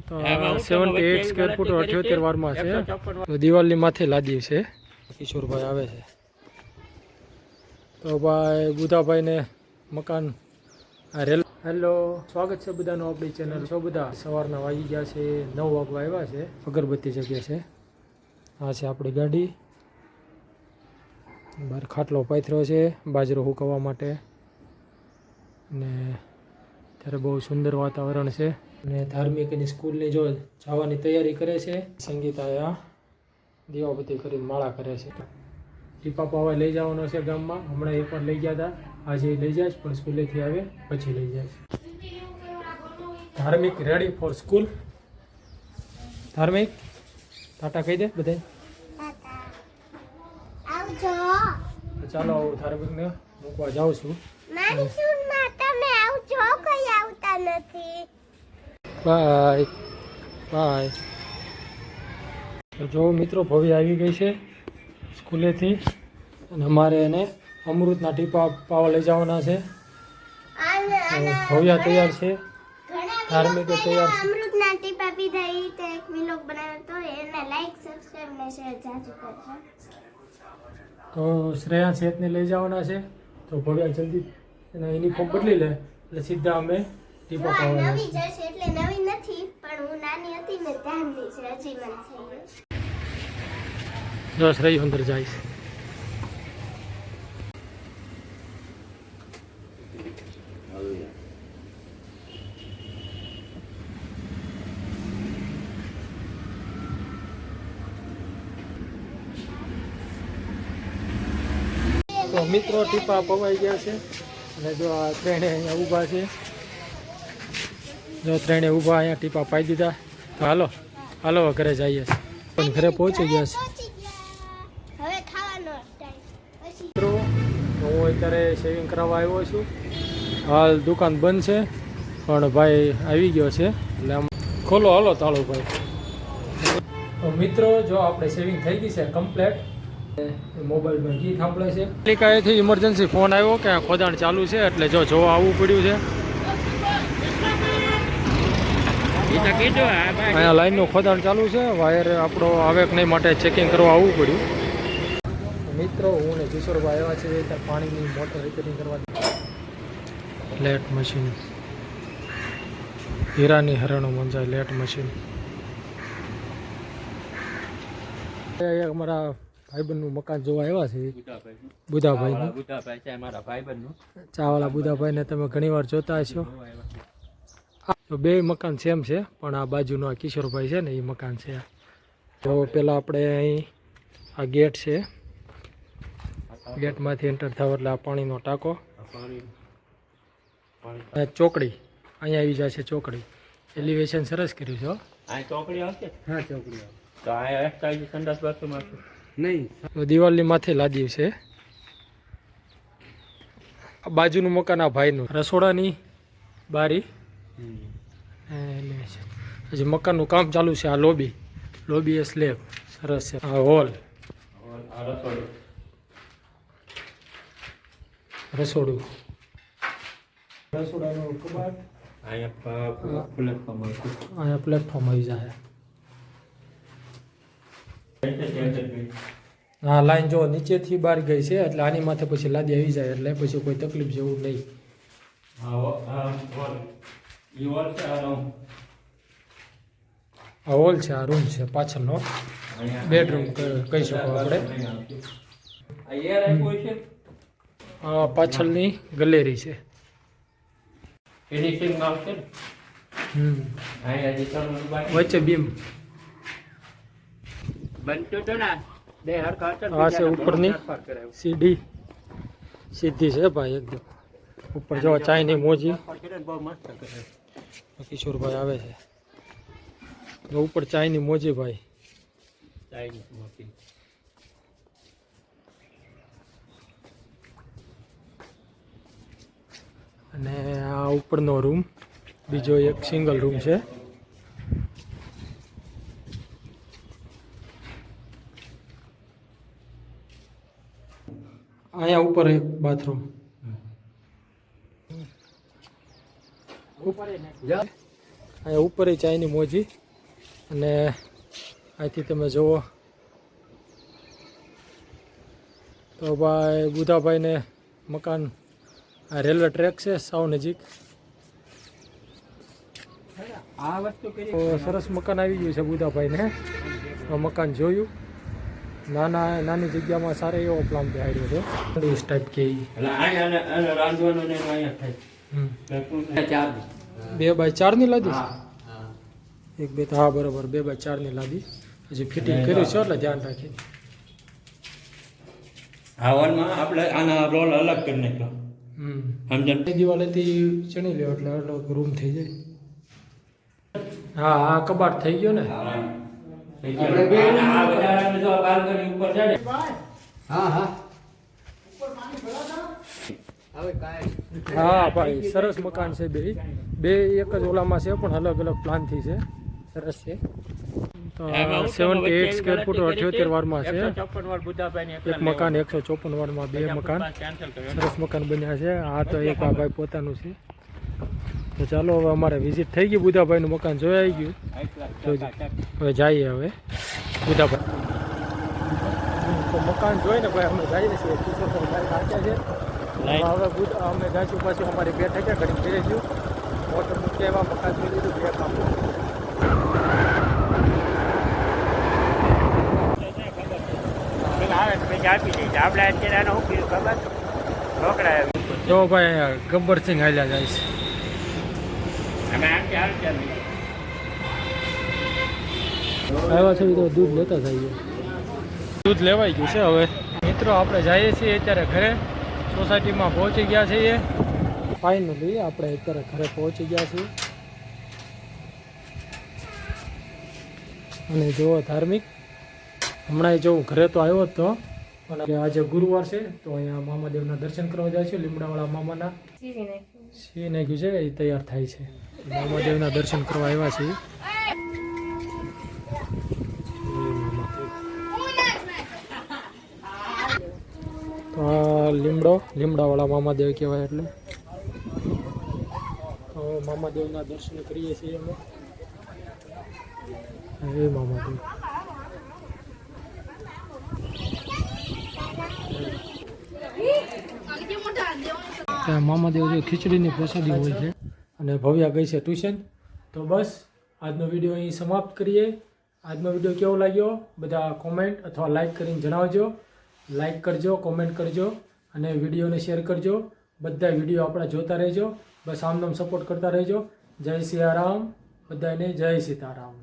તો 78 square foot 78 વારમાં છે. તો દિવાલની માથે લાદી છે. કિશોરભાઈ આવે છે. તો ભાઈ બુધાભાઈને મકાન હેલો, સ્વાગત છે બધાનું આપણી ચેનલ. છો બધા? સવારના વાગી ગયા છે 9 વાગવા આવ્યા છે. અગરબત્તી જગ્યા છે. આ છે આપણી ગાડી. બહાર ખાટલો પાથર્યો છે બાજરો હુકવવા માટે. અને ત્યારે બહુ સુંદર વાતાવરણ છે. અને ધાર્મિકની સ્કૂલની જો જવાની તૈયારી કરે છે. સંગીતા આ દીવાબત્તી કરીને માળા કરે છે. ટીપા પાવા લઈ જવાનો છે ગામમાં. હમણાં એકવાર લઈ ગયા હતા, આજે લઈ જાય પણ સ્કૂલેથી આવે પછી લઈ જાય. ધાર્મિક રેડી ફોર સ્કૂલ. ધાર્મિક ટાટા કહી દે બધા. ચાલો હું ધાર્મિકને મૂકવા જાઉં છું. Bye bye. જો મિત્રો ભવ્ય આવી ગઈ છે સ્કૂલેથી અને અમારે એને અમૃતના ટીપા પાવા લઈ જવાના છે. ભવ્ય તૈયાર છે, ધાર્મિક તૈયાર છે. અમૃતના ટીપા પીધા ઈ તે એક વ્લોગ બનાવ્યો તો એને લાઈક સબસ્ક્રાઇબ ને શેર જાજુ કરજો. તો શ્રેયા શેઠને લઈ જવાના છે. તો ભવ્ય જલ્દી એના યુનિફોર્મ બદલી લે એટલે સીધા અમે ટીપા પાવા નવી જશે એટલે નવી નથી પણ હું નાની હતી ને ત્યારની છે, હજી મને થઈ ગયું. જો શ્રેય અંદર જાય છે. તો મિત્રો ટીપા પવાઈ ગયા છે અને જો આ ત્રણે અહીંયા ઊભા છે. જો ત્રણે ઊભા અહીંયા ટીપા પાઈ દીધા. તો હાલો હાલો ઘરે જઈએ છીએ. પણ ઘરે પહોંચી ગયા છે. હવે ખાવાનો ટાઈમ. પછી મિત્રો હું અત્યારે શેવિંગ કરાવવા આવ્યો છું. હાલ દુકાન બંધ છે પણ ભાઈ આવી ગયો છે એટલે આમ ખોલો હાલો તાળો ભાઈ. તો મિત્રો જો આપણે શેવિંગ થઈ ગઈ છે કમ્પ્લેટ. મોબાઈલમાં ગીત સાંભળે છે. પાલિકાએથી ઇમરજન્સી ફોન આવ્યો કે ખોદાણ ચાલુ છે એટલે જો જોવા આવવું પડ્યું છે. અહીંયા લાઈનનું ખોદાણ ચાલુ છે. વાયર આપણો આવે કે નહીં માટે ચેકિંગ કરવા આવવું પડ્યું. મિત્રો હું ને કિશોરભાઈ આવ્યા છે ત્યાં પાણીની મોટર રિપેરિંગ કરવા. લેટ મશીન, હીરાની હરણો મંજાય લેટ મશીન. અમારા ભાઈબંધનું મકાન જોવા આવ્યા છે. બુધાભાઈનું ચાવાળા બુધાભાઈને તમે ઘણીવાર જોતા હશો. તો બે મકાન સેમ છે પણ આ બાજુનો આ કિશોરભાઈ છે ને એ મકાન છે. તો પહેલાં આપણે અહીં આ ગેટ છે, ગેટમાંથી એન્ટર થાવ એટલે આ પાણીનો ટાંકો, ચોકડી અહીંયા આવી જાય છે. ચોકડી એલિવેશન સરસ કર્યું છે. ચોકડી આવશે. હા ચોકડી તો આ સંડાસ બાથરૂમ આવશે નહીં. દિવાલની માથે લાદી છે. આ બાજુનું મકાન આ ભાઈનું. રસોડાની બારી એલિવેશન. હજી મકાનનું કામ ચાલુ છે. આ લોબી, લોબી એ સ્લેબ સરસ છે. આ હોલ, રસોડું, રસોડાનું કબાટ. અહીંયા પ્લેટફોર્મ આવી જાય. હા લાઈન જો નીચેથી બહાર ગઈ છે એટલે આની માથે પછી લાદી આવી જાય એટલે પછી કોઈ તકલીફ જેવું નહીં. આ હોલ છે, આ રૂમ છે પાછળનો બેડરૂમ કહી શકો આપણે. આ પાછળની ગેલેરી છે. વચ્ચે બીમ. આ છે ઉપરની સીડી, સીધી છે ભાઈ એકદમ. ઉપર જો ચાયની મોજી. કિશોરભાઈ આવે છે. ઉપર ચાયની મોજી ભાઈ. અને આ ઉપરનો રૂમ બીજો એક સિંગલ રૂમ છે. અહીંયા ઉપર એક બાથરૂમ. અહીંયા ઉપર ચાયની મોજી અને અહીંથી તમે જુઓ તો ભાઈ બુધાભાઈને મકાન આ રેલવે ટ્રેક છે સાવ નજીક. આ વસ્તુ કરી તો સરસ મકાન આવી ગયું છે બુધાભાઈને. આ મકાન જોયું નાની જગ્યામાં સારો એવો પ્લાન બેહાડ્યો છે. ડીશ ટાઈપ કે એટલે આને રાંધવાનું ને અહીંયા થાય. 2x4 ની લાદી એક બે હા બરોબર 2x4 ની લાદી હજી ફિટિંગ કર્યું છે એટલે ધ્યાન રાખી. હાવનમાં આપણે આના રોલ અલગ કરી નાખ્યો. સમજણ દિવાલેથી ચણી લ્યો એટલે અલગ રૂમ થઈ જાય. હા આ કબાટ થઈ ગયો ને. હા ભાઈ સરસ મકાન છે. બે એક જ ઓલામાં છે પણ અલગ અલગ પ્લાનથી છે. સરસ છે. તો 78 સ્ક્વેર ફૂટ 78 વારમાં છે એક મકાન. 154 વારમાં બે મકાન. સરસ મકાન બન્યા છે. આ તો એક આ ભાઈ પોતાનું છે. તો ચાલો હવે અમારે વિઝિટ થઈ ગઈ. બુધાભાઈનું મકાન જોઈ આવી ગયું. હવે જઈએ હવે બુધાભાઈ તો મકાન જોઈને ભાઈ અમે જઈએ છીએ. રાખ્યા છે હવે અમે ગાંચું પાછું અમારી બે થઈ ગયા ઘડી ફેરે ગયું. મોટર મૂકી એવા મકાન જોઈ લીધું. બે કામ જો ભાઈ ગબ્બરસિંહ હાલ્યા જાય છે. આવ્યા છે તો દૂધ લેતા જઈએ. દૂધ લેવાઈ ગયું છે. હવે મિત્રો આપણે જઈએ છીએ અત્યારે ઘરે. સોસાયટીમાં પહોંચી ગયા છીએ. ફાઇનલી આપણે અત્યારે ઘરે પહોંચી ગયા છીએ. અને જો ધાર્મિક હમણાં જો ઘરે તો આવ્યો હતો પણ આજે ગુરુવાર છે તો અહીંયા મામાદેવના દર્શન કરવા જાય છે. લીમડાવાળા મામાના સી નાખ્યું છે એ તૈયાર થાય છે. મામાદેવના દર્શન કરવા આવ્યા છીએ. તો આ લીમડાવાળા મામાદેવ કહેવાય. એટલે તો મામાદેવના દર્શન કરીએ છીએ અમે. એ મામાદેવ ત્યાં મામાદેવ જે ખીચડીની પ્રસાદી હોય છે. અને ભવ્યા ગઈ છે ટ્યુશન. તો બસ આજનો વિડીયો અહીં સમાપ્ત કરીએ. આજનો વિડીયો કેવો લાગ્યો બધા કોમેન્ટ અથવા લાઈક કરીને જણાવજો. લાઈક કરજો, કોમેન્ટ કરજો અને વિડીયોને શેર કરજો. બધા વિડીયો આપણા જોતા રહેજો. બસ આમ સપોર્ટ કરતા રહેજો. જય સિયારામ બધાને. જય સીતારામ.